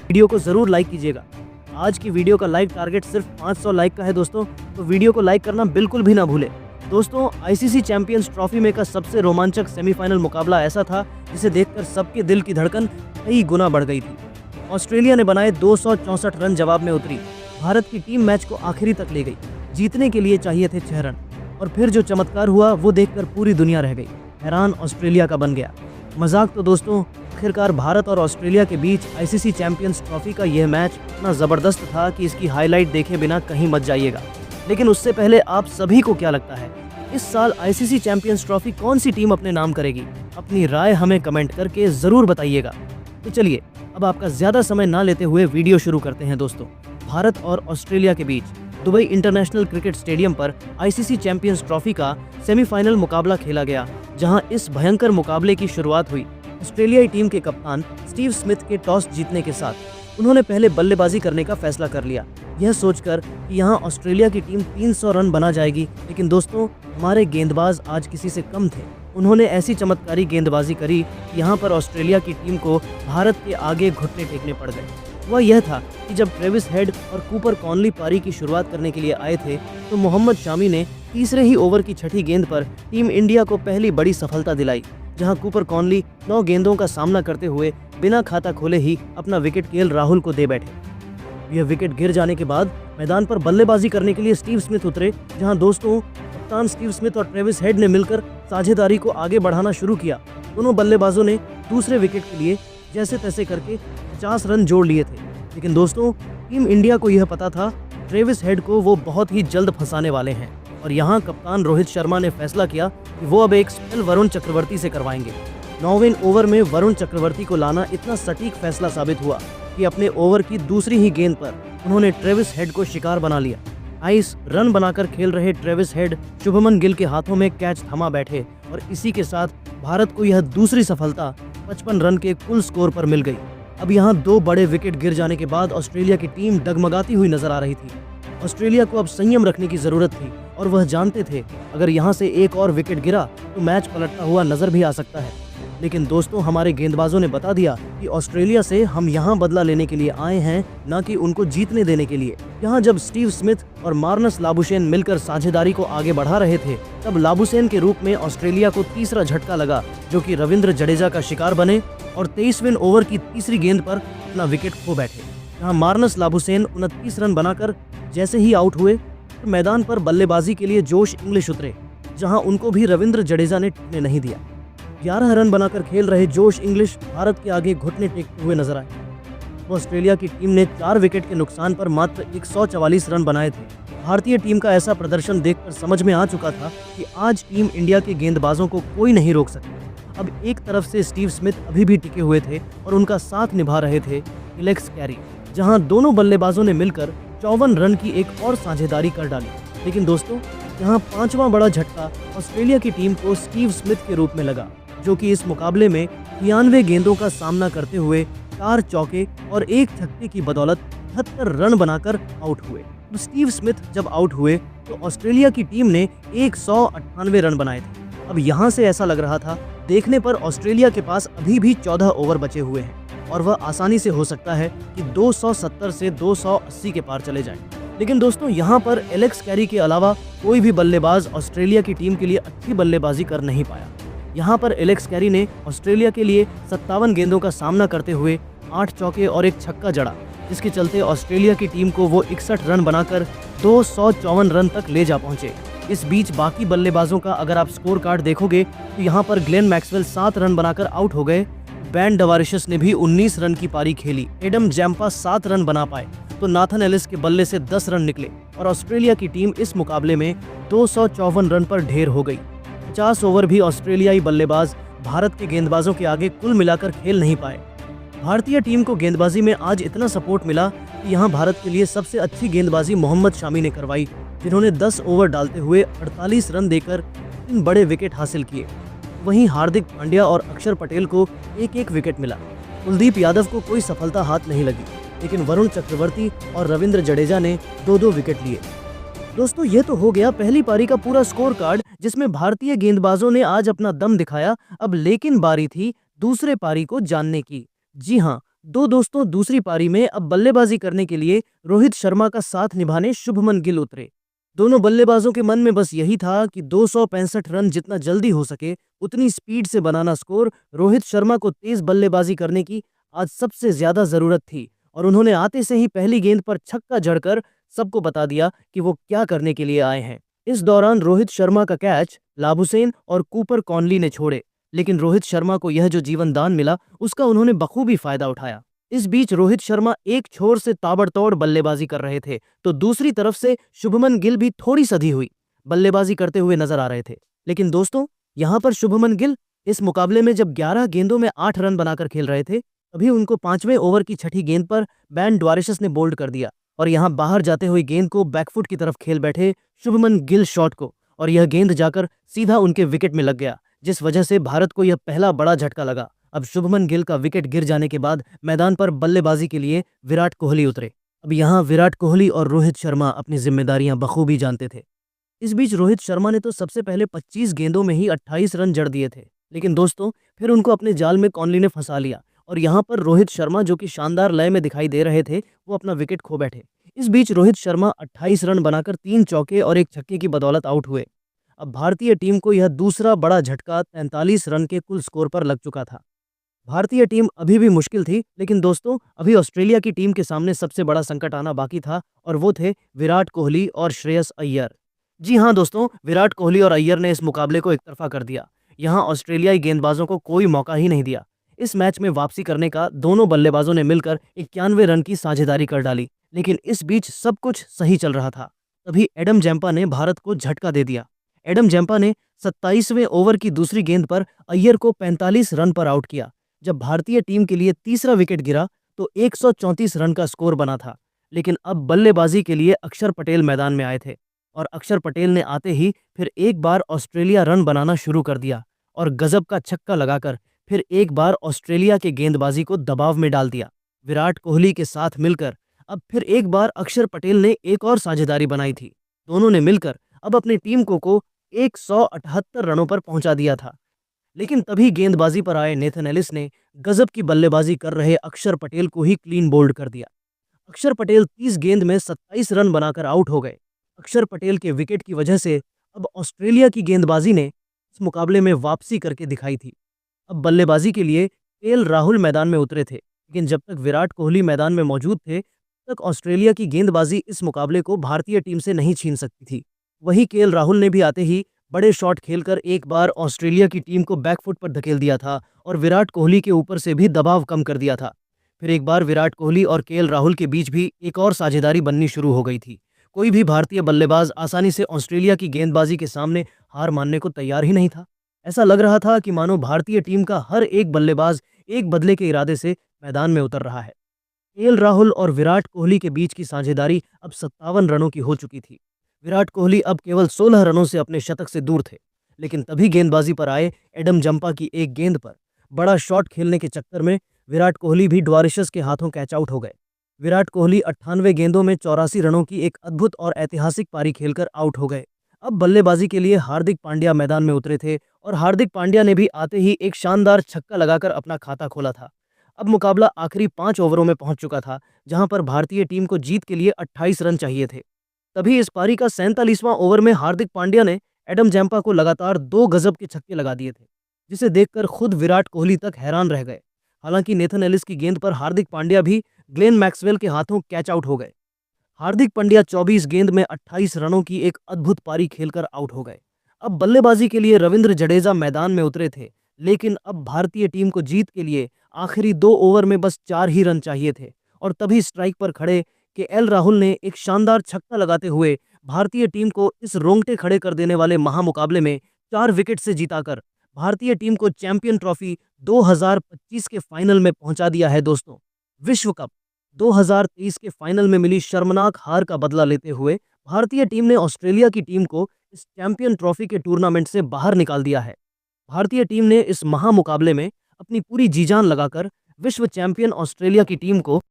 Video को ज़रूर like कीजिएगा। आज की वीडियो का लाइक टारगेट सिर्फ 500 लाइक का है दोस्तों, तो वीडियो को लाइक करना बिल्कुल भी ना भूलें। दोस्तों, आईसीसी चैंपियंस ट्रॉफी में का सबसे रोमांचक सेमीफाइनल मुकाबला ऐसा था जिसे देखकर सबके दिल की धड़कन कई गुना बढ़ गई थी। ऑस्ट्रेलिया ने बनाए 264 रन जवाब में उतरी। भारत की टीम मैच को आखिरी तक ले गई। जीतने के लिए चाहिए थे 6 रन, और फिर जो चमत्कार हुआ वो देखकर पूरी दुनिया रह गई। हैरान ऑस्ट्रेलिया का बन गया। मजाक तो दोस्तों, आखिरकार भारत और ऑस्ट्रेलिया के बीच आईसीसी चैंपियंस ट्रॉफी का यह मैच इतना ज़बरदस्त था कि इसकी हाईलाइट देखे बिना कहीं मत जाइएगा। लेकिन उससे पहले आप सभी को क्या लगता है, इस साल आईसीसी चैंपियंस ट्रॉफी कौन सी टीम अपने नाम करेगी? अपनी राय हमें कमेंट करके ज़रूर बताइएगा। तो चलिए, अब आपका ज़्यादा समय ना लेते हुए वीडियो शुरू करते हैं दोस्तों। भारत और ऑस्ट्रेलिया के बीच दुबई इंटरनेशनल क्रिकेट स्टेडियम पर आईसीसी चैंपियंस ट्रॉफी का सेमीफाइनल मुकाबला खेला गया, जहां इस भयंकर मुकाबले की शुरुआत हुई ऑस्ट्रेलियाई टीम के कप्तान स्टीव स्मिथ के टॉस जीतने के साथ। उन्होंने पहले बल्लेबाजी करने का फैसला कर लिया, यह सोचकर कि यहां ऑस्ट्रेलिया की टीम 300 रन बना जाएगी। लेकिन दोस्तों, हमारे गेंदबाज आज किसी से कम थे। उन्होंने ऐसी चमत्कारी गेंदबाजी करी कि यहाँ पर ऑस्ट्रेलिया की टीम को भारत के आगे घुटने टेकने पड़ गए। वह यह था कि जब ट्रेविस हेड और कूपर कॉनली पारी की शुरुआत करने के लिए आए थे, तो मोहम्मद शामी ने तीसरे ही ओवर की छठी गेंद पर टीम इंडिया को पहली बड़ी सफलता दिलाई, जहां कूपर कॉनली 9 गेंदों का सामना करते हुए बिना खाता खोले ही अपना विकेट केएल राहुल को दे बैठे। यह विकेट गिर जाने के बाद मैदान पर बल्लेबाजी करने के लिए स्टीव स्मिथ उतरे, जहां दोस्तों कप्तान स्टीव स्मिथ और ट्रेविस हेड ने मिलकर साझेदारी को आगे बढ़ाना शुरू किया। दोनों बल्लेबाजों ने दूसरे विकेट के लिए जैसे तैसे करके 50 रन जोड़ लिए थे। लेकिन दोस्तों, टीम इंडिया को यह पता था ट्रेविस हेड को वो बहुत ही जल्द फंसाने वाले हैं, और यहाँ कप्तान रोहित शर्मा ने फैसला किया कि वो अब एक स्पेल वरुण चक्रवर्ती से करवाएंगे। 9वें ओवर में वरुण चक्रवर्ती को लाना इतना सटीक फैसला साबित हुआ कि अपने ओवर की दूसरी ही गेंद पर उन्होंने ट्रेविस हेड को शिकार बना लिया। 22 रन बनाकर खेल रहे ट्रेविस हेड शुभमन गिल के हाथों में कैच थमा बैठे, और इसी के साथ भारत को यह दूसरी सफलता 55 रन के कुल स्कोर पर मिल गई। अब यहाँ 2 बड़े विकेट गिर जाने के बाद ऑस्ट्रेलिया की टीम डगमगाती हुई नजर आ रही थी। ऑस्ट्रेलिया को अब संयम रखने की जरूरत थी, और वह जानते थे अगर यहाँ से एक और विकेट गिरा तो मैच पलटता हुआ नजर भी आ सकता है। लेकिन दोस्तों, हमारे गेंदबाजों ने बता दिया कि ऑस्ट्रेलिया से हम यहाँ बदला लेने के लिए आए हैं, न कि उनको जीतने देने के लिए। यहाँ जब स्टीव स्मिथ और मार्नस लाबुशेन मिलकर साझेदारी को आगे बढ़ा रहे थे, तब लाबुशेन के रूप में ऑस्ट्रेलिया को तीसरा झटका लगा, जो कि रविंद्र जडेजा का शिकार बने और 23वें ओवर की तीसरी गेंद पर अपना विकेट खो बैठे। यहाँ मार्नस लाबुशेन 29 रन बनाकर जैसे ही आउट हुए तो मैदान पर बल्लेबाजी के लिए जोश इंग्लिश उतरे, जहां उनको भी रविंद्र जडेजा ने टिकने नहीं दिया। 11 रन बनाकर खेल रहे जोश इंग्लिश भारत के आगे घुटने टेकते हुए नजर आए। ऑस्ट्रेलिया की टीम ने 4 विकेट के नुकसान पर मात्र 144 रन बनाए थे। भारतीय टीम का ऐसा प्रदर्शन देखकर समझ में आ चुका था कि आज टीम इंडिया के गेंदबाजों को कोई नहीं रोक सकता। अब एक तरफ से स्टीव स्मिथ अभी भी टिके हुए थे और उनका साथ निभा रहे थे एलेक्स कैरी, जहां दोनों बल्लेबाजों ने मिलकर 54 रन की एक और साझेदारी कर डाली। लेकिन दोस्तों, यहाँ 5वां बड़ा झटका ऑस्ट्रेलिया की टीम को स्टीव स्मिथ के रूप में लगा, जो कि इस मुकाबले में 93 गेंदों का सामना करते हुए 4 चौके और 1 छक्के की बदौलत 78 रन बनाकर आउट हुए। तो स्टीव स्मिथ जब आउट हुए तो ऑस्ट्रेलिया की टीम ने 198 रन बनाए थे। अब यहाँ से ऐसा लग रहा था देखने पर ऑस्ट्रेलिया के पास अभी भी 14 ओवर बचे हुए हैं, और वह आसानी से हो सकता है कि 270 से 280 के पार चले जाएं। लेकिन दोस्तों, यहाँ पर एलेक्स कैरी के अलावा कोई भी बल्लेबाज ऑस्ट्रेलिया की टीम के लिए अच्छी बल्लेबाजी कर नहीं पाया। यहाँ पर एलेक्स कैरी ने ऑस्ट्रेलिया के लिए 57 गेंदों का सामना करते हुए 8 चौके और 1 छक्का जड़ा, जिसके चलते ऑस्ट्रेलिया की टीम को वो 61 रन बनाकर 254 रन तक ले जा पहुंचे। इस बीच बाकी बल्लेबाजों का अगर आप स्कोर कार्ड देखोगे तो यहाँ पर ग्लेन मैक्सवेल 7 रन बनाकर आउट हो गए। बैन डवारिशस ने भी 19 रन की पारी खेली। एडम जैम्पा 7 रन बना पाए, तो नाथन एलिस के बल्ले से 10 रन निकले, और ऑस्ट्रेलिया की टीम इस मुकाबले में 254 रन पर ढेर हो गई। 50 ओवर भी ऑस्ट्रेलियाई बल्लेबाज भारत के गेंदबाजों के आगे कुल मिलाकर खेल नहीं पाए। भारतीय टीम को गेंदबाजी में आज इतना सपोर्ट मिला कि यहाँ भारत के लिए सबसे अच्छी गेंदबाजी मोहम्मद शामी ने करवाई, जिन्होंने 10 ओवर डालते हुए 48 रन देकर 3 बड़े विकेट हासिल किए। वहीं हार्दिक पांड्या और अक्षर पटेल को एक विकेट मिला। कुलदीप यादव को कोई सफलता हाथ नहीं लगी, लेकिन वरुण चक्रवर्ती और रविंद्र जडेजा ने 2-2 विकेट लिए। दोस्तों, ये तो हो गया पहली पारी का पूरा स्कोर कार्ड, जिसमें भारतीय गेंदबाजों ने आज अपना दम दिखाया। अब लेकिन बारी थी दूसरे पारी को जानने की। जी हाँ, दोस्तों दूसरी पारी में अब बल्लेबाजी करने के लिए रोहित शर्मा का साथ निभाने शुभमन गिल उतरे। दोनों बल्लेबाजों के मन में बस यही था कि 265 रन जितना जल्दी हो सके उतनी स्पीड से बनाना स्कोर। रोहित शर्मा को तेज बल्लेबाजी करने की आज सबसे ज्यादा जरूरत थी और उन्होंने आते से ही पहली गेंद पर छक्का जड़कर सबको बता दिया कि वो क्या करने के लिए आए हैं। इस दौरान रोहित शर्मा का कैच लाबुसैन और कूपर कॉनली ने छोड़े, लेकिन रोहित शर्मा को यह जो जीवन दान मिला उसका उन्होंने बखूबी फायदा उठाया। इस बीच रोहित शर्मा एक छोर से ताबड़तोड़ बल्लेबाजी कर रहे थे तो दूसरी तरफ से शुभमन गिल भी थोड़ी सधी हुई बल्लेबाजी करते हुए नजर आ रहे थे। लेकिन दोस्तों यहां पर शुभमन गिल इस मुकाबले में जब 11 गेंदों में 8 रन बनाकर खेल रहे थे तभी उनको 5वें ओवर की छठी गेंद पर बैन ड्वारेशस ने बोल्ड कर दिया और यहां बाहर जाते हुए गेंद को बैकफुट की तरफ खेल बैठे शुभमन गिल शॉट को, और यह गेंद जाकर सीधा उनके विकेट में लग गया, जिस वजह से भारत को यह पहला बड़ा झटका लगा। अब शुभमन गिल का विकेट गिर जाने के बाद मैदान पर बल्लेबाजी के लिए विराट कोहली उतरे। अब यहाँ विराट कोहली और रोहित शर्मा अपनी जिम्मेदारियां बखूबी जानते थे। इस बीच रोहित शर्मा ने तो सबसे पहले 25 गेंदों में ही 28 रन जड़ दिए थे, लेकिन दोस्तों फिर उनको अपने जाल में कॉनली ने फंसा लिया और यहाँ पर रोहित शर्मा जो कि शानदार लय में दिखाई दे रहे थे वो अपना विकेट खो बैठे। इस बीच रोहित शर्मा 28 रन बनाकर 3 चौके और 1 छक्के की बदौलत आउट हुए। अब भारतीय टीम को यह दूसरा बड़ा झटका 43 रन के कुल स्कोर पर लग चुका था। भारतीय टीम अभी भी मुश्किल थी, लेकिन दोस्तों अभी ऑस्ट्रेलिया की टीम के सामने सबसे बड़ा संकट आना बाकी था और वो थे विराट कोहली और श्रेयस अय्यर। जी हाँ दोस्तों, विराट कोहली और अय्यर ने इस मुकाबले को एकतरफा कर दिया। यहाँ ऑस्ट्रेलियाई गेंदबाजों को कोई मौका ही नहीं दिया। इस मैच में वापसी करने का दोनों बल्लेबाजों ने मिलकर 91 रन की साझेदारी कर डाली, लेकिन इस बीच सब कुछ सही चल रहा था। तभी एडम जैम्पा ने भारत को झटका दे दिया। एडम जैम्पा ने 27वें ओवर की दूसरी गेंद पर अय्यर को 45 रन पर आउट किया। जब भारतीय टीम के लिए तीसरा विकेट गिरा तो 134 रन का स्कोर बना था, लेकिन अब बल्लेबाजी के लिए अक्षर पटेल मैदान में आए थे और अक्षर पटेल ने आते ही फिर एक बार ऑस्ट्रेलिया रन बनाना शुरू कर दिया और गजब का छक्का लगाकर फिर एक बार ऑस्ट्रेलिया के गेंदबाजी को दबाव में डाल दिया। विराट कोहली के साथ मिलकर अब फिर एक बार अक्षर पटेल ने एक और साझेदारी बनाई थी। दोनों ने मिलकर अब अपनी टीम को 178 रनों पर पहुंचा दिया था, लेकिन तभी गेंदबाजी पर आए नेथन एलिस ने गजब की बल्लेबाजी कर रहे अक्षर पटेल को ही क्लीन बोल्ड कर दिया। अक्षर पटेल 30 गेंद में 27 रन बनाकर आउट हो गए। अक्षर पटेल के विकेट की वजह से अब ऑस्ट्रेलिया की गेंदबाजी ने इस मुकाबले में वापसी करके दिखाई थी। अब बल्लेबाजी के लिए केएल राहुल मैदान में उतरे थे, लेकिन जब तक विराट कोहली मैदान में मौजूद थे तक ऑस्ट्रेलिया की गेंदबाजी इस मुकाबले को भारतीय टीम से नहीं छीन सकती थी। वही केएल राहुल ने भी आते ही बड़े शॉट खेलकर एक बार ऑस्ट्रेलिया की टीम को बैकफुट पर धकेल दिया था और विराट कोहली के ऊपर से भी दबाव कम कर दिया था। फिर एक बार विराट कोहली और केएल राहुल के बीच भी एक और साझेदारी बननी शुरू हो गई थी। कोई भी भारतीय बल्लेबाज आसानी से ऑस्ट्रेलिया की गेंदबाजी के सामने हार मानने को तैयार ही नहीं था। ऐसा लग रहा था कि मानो भारतीय टीम का हर एक बल्लेबाज एक बदले के इरादे से मैदान में उतर रहा है। केएल राहुल और विराट कोहली के बीच की साझेदारी अब 57 रनों की हो चुकी थी। विराट कोहली अब केवल 16 रनों से अपने शतक से दूर थे, लेकिन तभी गेंदबाजी पर आए एडम जंपा की एक गेंद पर बड़ा शॉट खेलने के चक्कर में विराट कोहली भी ड्वारिशस के हाथों कैच आउट हो गए। विराट कोहली 98 गेंदों में 84 रनों की एक अद्भुत और ऐतिहासिक पारी खेलकर आउट हो गए। अब बल्लेबाजी के लिए हार्दिक पांड्या मैदान में उतरे थे और हार्दिक पांड्या ने भी आते ही एक शानदार छक्का लगाकर अपना खाता खोला था। अब मुकाबला आखिरी 5 ओवरों में पहुंच चुका था, जहां पर भारतीय टीम को जीत के लिए 28 रन चाहिए थे। तभी इस पारी का 47वां ओवर में हार्दिक पांड्या ने एडम जैम्पा को लगातार 2 गजब के छक्के लगा दिए थे, जिसे देखकर खुद विराट कोहली तक हैरान रह गए। हालांकि नेथन एलिस की गेंद पर हार्दिक पांड्या भी ग्लेन मैक्सवेल के हाथों कैच आउट हो गए। हार्दिक पांड्या 24 गेंद में 28 रनों की एक अद्भुत पारी खेलकर आउट हो गए। अब बल्लेबाजी के लिए रविंद्र जडेजा मैदान में उतरे थे, लेकिन अब भारतीय टीम को जीत के लिए आखिरी 2 ओवर में बस 4 ही रन चाहिए थे और तभी स्ट्राइक पर खड़े केएल राहुल ने एक शानदार छक्का लगाते हुए भारतीय टीम को इस रोंगटे खड़े कर देने वाले महामुकाबले में 4 विकेट से जीताकर भारतीय टीम को चैंपियन ट्रॉफी 2025 के फाइनल में पहुंचा दिया है। दोस्तों, विश्व कप 2023 के फाइनल में मिली शर्मनाक हार का बदला लेते हुए भारतीय टीम ने ऑस्ट्रेलिया की टीम को इस चैंपियन ट्रॉफी के टूर्नामेंट से बाहर निकाल दिया है। भारतीय टीम ने इस महामुकाबले में अपनी पूरी जी जान लगाकर विश्व चैंपियन ऑस्ट्रेलिया की टीम को